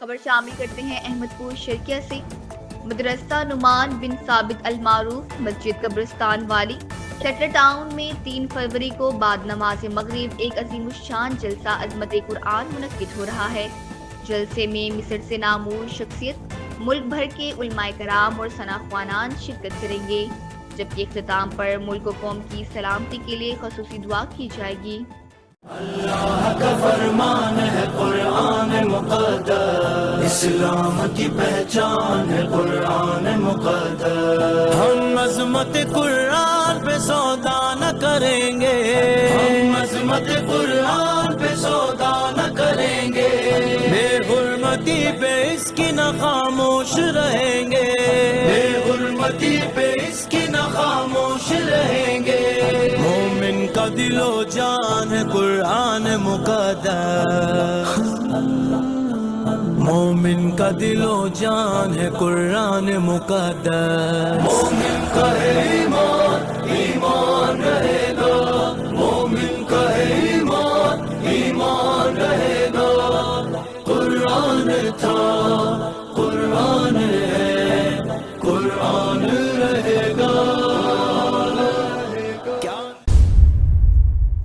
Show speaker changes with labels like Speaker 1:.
Speaker 1: خبر شامل کرتے ہیں احمد پور شرکیہ سے۔ مدرسہ نعمان بن ثابت المعروف مسجد قبرستان والی سیٹر ٹاؤن میں 3 فروری کو بعد نماز مغرب ایک عظیم الشان جلسہ عظمت قرآن منعقد ہو رہا ہے۔ جلسے میں مصر سے نامور شخصیت، ملک بھر کے علماء کرام اور ثنا خوانان شرکت کریں گے، جبکہ اختتام پر ملک و قوم کی سلامتی کے لیے خصوصی دعا کی جائے گی۔
Speaker 2: اللہ کا فرمان ہے قرآن مقدس، اسلام کی پہچان ہے قرآن مقدس۔ ہم عظمت قرآن پہ سودا نہ کریں گے، ہم عظمت قرآن پہ سودا نہ کریں گے، بے حرمتی پہ اس کی نہ خاموش رہیں گے، بے حرمتی پہ اس کی نہ خاموش رہیں گے۔ مومن کا دل و جان ہے قرآن مقدس، مومن کا دل و جان ہے قرآن مقدس، مومن کا ہے ایمان